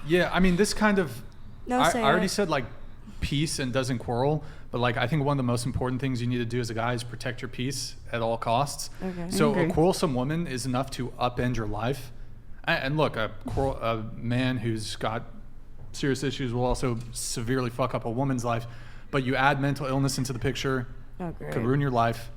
Yeah, I mean, this kind of, No, I say already it. said like peace and doesn't quarrel, but like I think one of the most important things you need to do as a guy is protect your peace at all costs. Okay. So I a agree. quarrelsome woman is enough to upend your life. And look, a man who's got serious issues will also severely fuck up a woman's life. But you add mental illness into the picture, Oh, great. could ruin your life.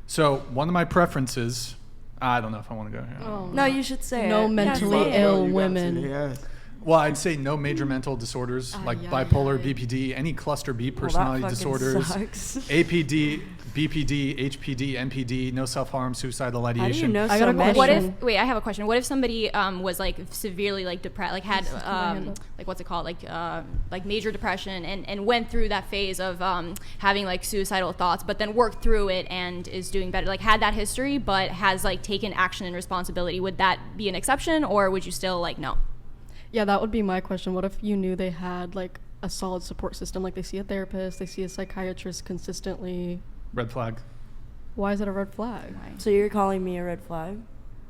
So one of my preferences, I don't know if I want to go here. Oh. No, you should say No it. mentally Yeah, say it. ill You gotta women. say it, yes. Well, I'd say no major mental disorders like yeah, bipolar, yeah. BPD, any cluster B Well, that personality fucking disorders, sucks. APD, BPD, HPD, NPD, no self-harm, suicidal How do ideation. you know I got so a many? question. I have a question. What if somebody was like severely like depressed, like had handle? like what's it called, like major depression, and went through that phase of having like suicidal thoughts, but then worked through it and is doing better, like had that history, but has like taken action and responsibility? Would that be an exception, or would you still like no? Yeah, that would be my question. What if you knew they had like a solid support system, like they see a therapist, they see a psychiatrist consistently? Red flag. Why is it a red flag? So you're calling me a red flag?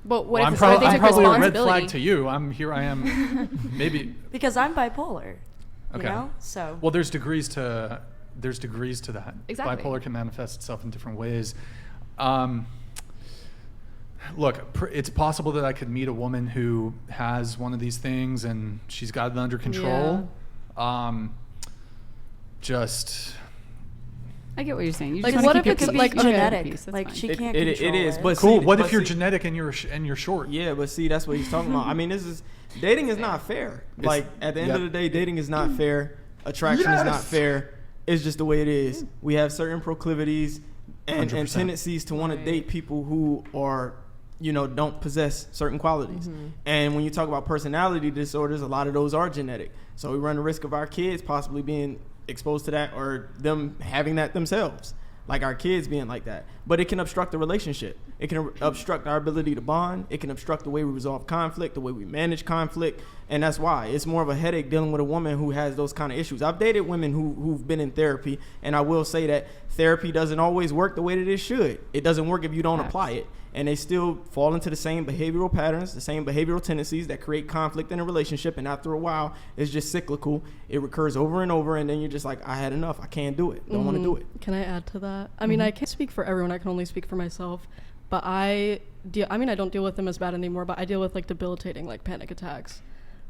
But what Well, if I'm, it's what if they I'm took probably a red responsibility? flag to you. Here I am. Maybe. Because I'm bipolar. Okay. You know? So. Well, there's degrees to that. Exactly. Bipolar can manifest itself in different ways. Look, it's possible that I could meet a woman who has one of these things and she's got it under control. Just I get what you're saying. You Like, just what wanna if keep it's your like peace. genetic? Peace, that's Like fine. she It- can't it control is, it. but cool. see, What but if you're see- genetic and you're short? Yeah, but see, that's what he's talking about. I mean, dating is not fair. Like at the end of the day, dating is not fair. Attraction is not fair. It's just the way it is. We have certain proclivities and 100%. tendencies to want to date people who are, don't possess certain qualities. And when you talk about personality disorders, a lot of those are genetic. So we run the risk of our kids possibly being exposed to that, or them having that themselves. Like our kids being like that. But it can obstruct the relationship. It can obstruct our ability to bond. It can obstruct the way we resolve conflict, the way we manage conflict. And that's why it's more of a headache dealing with a woman who has those kind of issues. I've dated women who've been in therapy, and I will say that therapy doesn't always work the way that it should. It doesn't work if you don't apply it. And they still fall into the same behavioral patterns, the same behavioral tendencies that create conflict in a relationship. And after a while, it's just cyclical. It recurs over and over. And then you're just like, I had enough. I can't do it. Don't want to do it. Can I add to that? I mean, I can't speak for everyone. I can only speak for myself. But I don't deal with them as bad anymore, but I deal with like debilitating like panic attacks.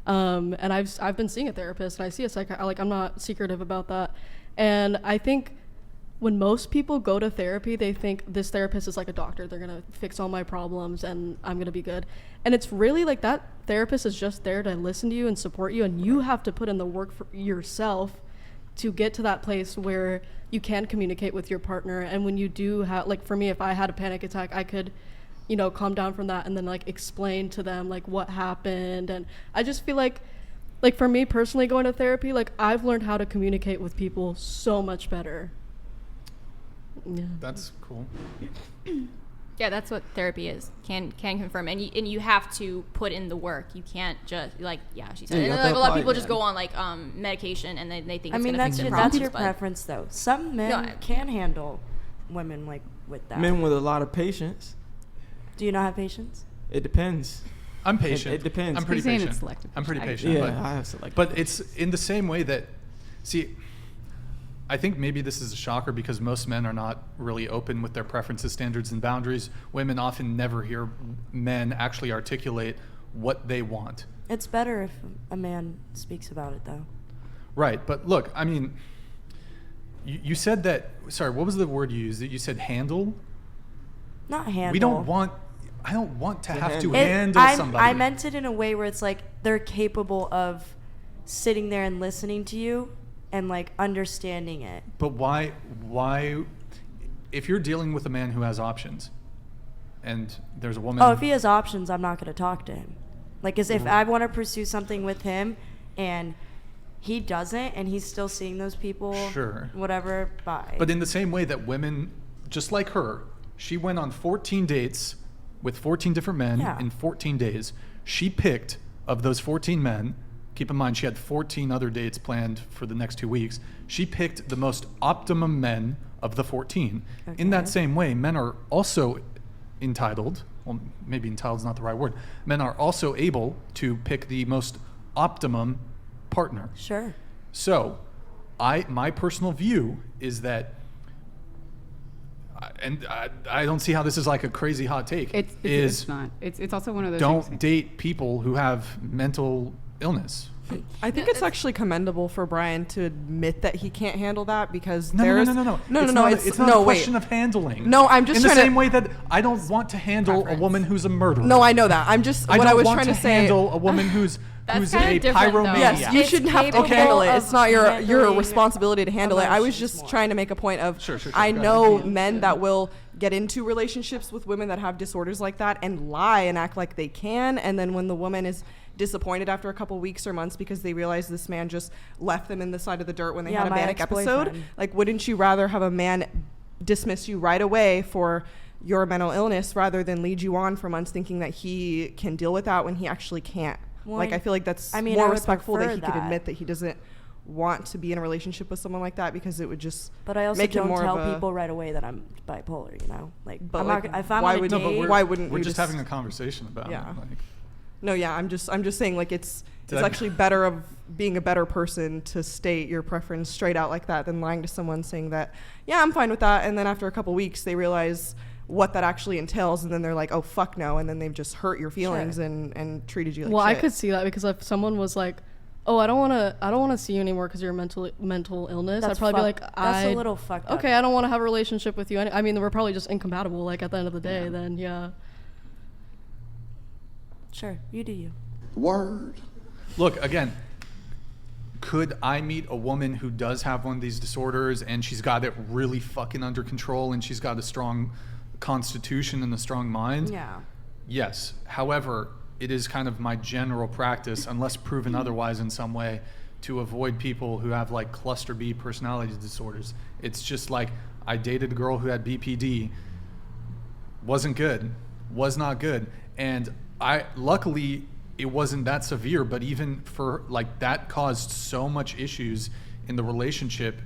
And I've been seeing a therapist, and I see a psychiatrist. Like, I'm not secretive about that. And I think when most people go to therapy, they think this therapist is like a doctor. They're going to fix all my problems and I'm going to be good. And it's really like that therapist is just there to listen to you and support you. And you have to put in the work for yourself to get to that place where you can communicate with your partner. And when you do have, like for me, if I had a panic attack, I could, calm down from that and then like explain to them like what happened. And I just feel like for me personally going to therapy, like I've learned how to communicate with people so much better. Yeah. That's cool. Yeah, that's what therapy is. Can confirm, and you have to put in the work. You can't just she said. Yeah, you And, have to like, a lot of apply people it, just man. go on like medication, and they think I it's mean, gonna that's fix their your problems. but- preference, though. Some men can handle women like with that. Men with a lot of patience. Do you not have patience? It depends. I'm patient. It depends. I'm pretty He's saying patient. it's selective I'm pretty patience. patient. Yeah, but, I have selective. But it's in the same way that, see, I think maybe this is a shocker because most men are not really open with their preferences, standards, and boundaries. Women often never hear men actually articulate what they want. It's better if a man speaks about it, though. Right, but look, I mean, you said that, sorry, what was the word you used? You said handle? Not handle. I don't want to have to handle. handle somebody. I meant it in a way where it's like they're capable of sitting there and listening to you and like understanding it. But why, if you're dealing with a man who has options and there's a woman. Oh, if he has options, I'm not going to talk to him. Like, as if I want to pursue something with him and he doesn't and he's still seeing those people, Sure. whatever, bye. But in the same way that women, just like her, she went on 14 dates with 14 different men in 14 days. She picked, of those 14 men, keep in mind she had 14 other dates planned for the next 2 weeks, she picked the most optimum men of the 14. Okay. In that same way, men are also entitled, well, maybe entitled is not the right word, men are also able to pick the most optimum partner. Sure. So, my personal view is that, and I don't see how this is like a crazy hot take. It's not. It's also one of those Don't things. date people who have mental illness. I think it's actually commendable for Brian to admit that he can't handle that because No. there's It's it's not no a wait. question of handling. No, I'm just in the trying to- same way that I don't want to handle Preference. a woman who's a murderer. No, I know that. I'm just I what don't I was want trying to say. handle a woman who's That's a kinda different, though. pyromaniac. Yes, you It's shouldn't have to capable handle it. of It's not your handling responsibility to handle it. I was emotions just more. trying to make a point of Sure, I go know ahead. men that will get into relationships with women that have disorders like that and lie and act like they can, and then when the woman is disappointed after a couple weeks or months because they realize this man just left them in the side of the dirt when they Yeah, had a my manic episode, ex-boyfriend. like wouldn't you rather have a man dismiss you right away for your mental illness rather than lead you on for months thinking that he can deal with that when he actually can't? Well, Like I feel like that's I mean, I more would respectful that prefer he could that. admit that he doesn't want to be in a relationship with someone like that because it would just But I also make him don't more tell of a- people right away that I'm bipolar, you know? Like, But I'm like, not, if I'm why on a would- date, no, but why wouldn't we're we just just- having a conversation about Yeah. it. Like, No, yeah, I'm just saying like it's Did I- actually better of being a better person to state your preference straight out like that than lying to someone saying that, yeah, I'm fine with that, and then after a couple weeks they realize what that actually entails, and then they're like, oh fuck no, and then they've just hurt your feelings Sure. and treated you like Well, shit. I could see that because if someone was like, "Oh, I don't want to see you anymore because you're a mental illness," I'd That's probably be fuck- like, that's a little fucked up. Okay, I don't want to have a relationship with you. I mean, we're probably just incompatible. Like at the end of the day, then yeah. Sure, you do you. Word. look, again, could I meet a woman who does have one of these disorders and she's got it really fucking under control and she's got a strong constitution and a strong mind? Yeah. Yes. However, it is kind of my general practice, unless proven otherwise in some way, to avoid people who have like cluster B personality disorders. It's just like I dated a girl who had BPD, wasn't good, was not good, and I luckily it wasn't that severe, but even for like that caused so much issues in the relationship.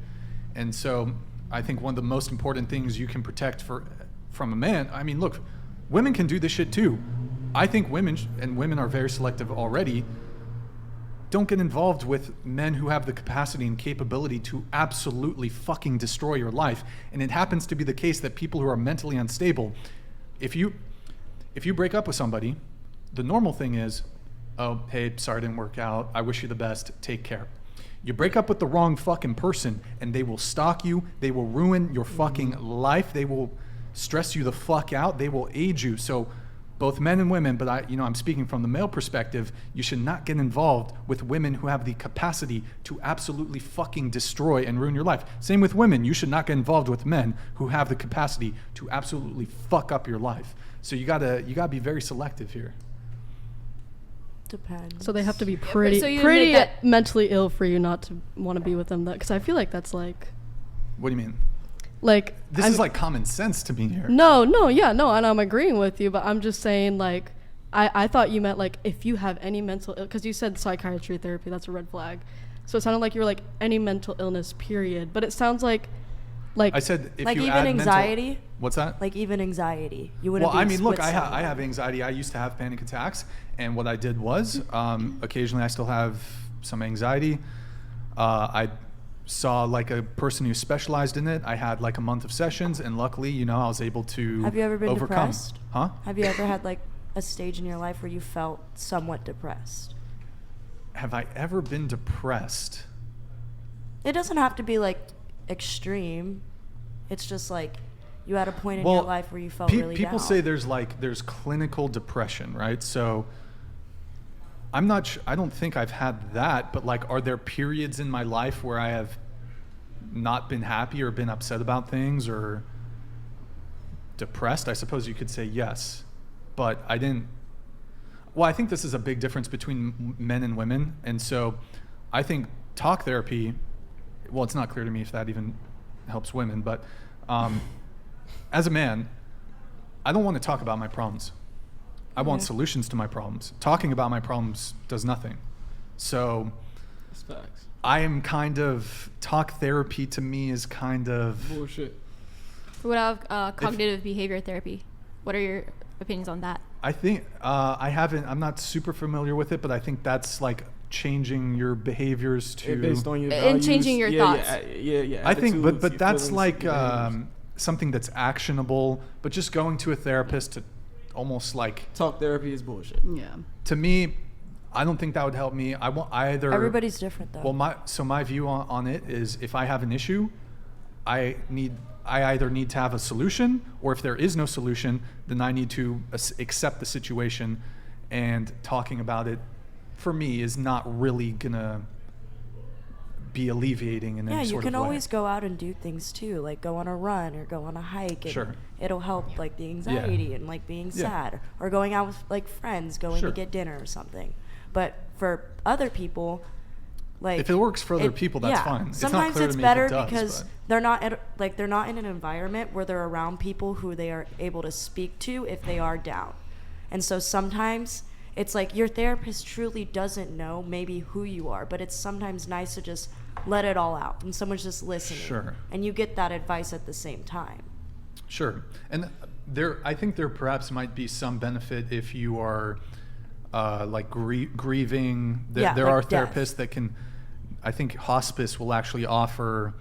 And so I think one of the most important things you can protect from a man, I mean, look, women can do this shit too. I think women, and women are very selective already, don't get involved with men who have the capacity and capability to absolutely fucking destroy your life. And it happens to be the case that people who are mentally unstable, if you break up with somebody, the normal thing is, oh, hey, sorry it didn't work out. I wish you the best. Take care. You break up with the wrong fucking person and they will stalk you. They will ruin your fucking life. They will stress you the fuck out. They will age you. So both men and women, but I'm speaking from the male perspective, you should not get involved with women who have the capacity to absolutely fucking destroy and ruin your life. Same with women. You should not get involved with men who have the capacity to absolutely fuck up your life. So you gotta be very selective here. Depends. So they have to be pretty so you pretty admit that- mentally ill for you not to want to be with them. Because I feel like that's like What do you mean? This I'm- is like common sense to me here. No, and I'm agreeing with you, but I'm just saying like I thought you meant like if you have any mental because you said psychiatry therapy, that's a red flag. So it sounded like you were like any mental illness period, but it sounds like I said if like you even add anxiety. mental, what's that? Like even anxiety. You wouldn't. Well, be I mean, look, with I someone. have anxiety. I used to have panic attacks, and what I did was occasionally I still have some anxiety. I saw like a person who specialized in it. I had like a month of sessions, and luckily, I was able to Have you ever been overcome. depressed? Huh? Have you ever had like a stage in your life where you felt somewhat depressed? Have I ever been depressed? It doesn't have to be like extreme. It's just like you had a point in Well, your life where you felt really people down. say there's clinical depression, right? So I'm not I don't think I've had that, but like are there periods in my life where I have not been happy or been upset about things or depressed? I suppose you could say yes, but I didn't. Well, I think this is a big difference between men and women, and so I think talk therapy, well, it's not clear to me if that even helps women, but as a man, I don't want to talk about my problems. I want solutions to my problems. Talking about my problems does nothing. So That's facts. I am kind of, talk therapy to me is kind of, Bullshit. What about cognitive behavior therapy? What are your opinions on that? I think, I'm not super familiar with it, but I think that's like changing your behaviors to based on your And values. changing your thoughts. I think, attitudes, but your that's feelings, like your behaviors. something that's actionable. But just going to a therapist to almost like, Talk therapy is bullshit. Yeah. to me, I don't think that would help me. I want either. Everybody's different though. Well, my view on it is, if I have an issue, I either need to have a solution, or if there is no solution, then I need to accept the situation, and talking about it for me is not really gonna be alleviating in any you sort can of way. always go out and do things too, like go on a run or go on a hike, and Sure. it'll help like the anxiety and like being Yeah. sad, or going out with like friends, going Sure. to get dinner or something. But for other people, like If it works for other people, that's fine. It's not Sometimes clear to it's me if it better does, because but- they're not in an environment where they're around people who they are able to speak to if they are down. And so sometimes it's like your therapist truly doesn't know maybe who you are, but it's sometimes nice to just let it all out and someone's just listening. Sure. And you get that advice at the same time. Sure. And I think there perhaps might be some benefit if you are like grieving. Yeah, There like are death. therapists that can, I think hospice will actually offer,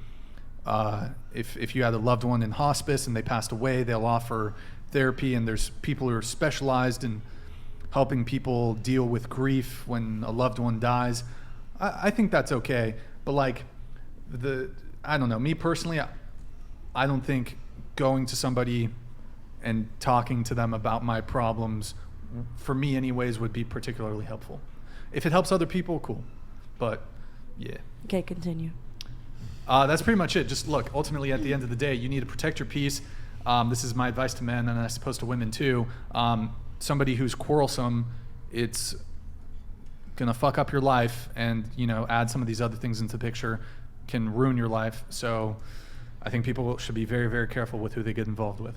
if you had a loved one in hospice and they passed away, they'll offer therapy, and there's people who are specialized in helping people deal with grief when a loved one dies. I think that's okay. But like I don't know, me personally, I don't think going to somebody and talking to them about my problems, for me anyways, would be particularly helpful. If it helps other people, cool. But yeah. Okay, continue. That's pretty much it. Just look, ultimately at the end of the day, you need to protect your peace. This is my advice to men, and I suppose to women too. Somebody who's quarrelsome, it's gonna fuck up your life, and add some of these other things into the picture, can ruin your life. So I think people should be very, very careful with who they get involved with.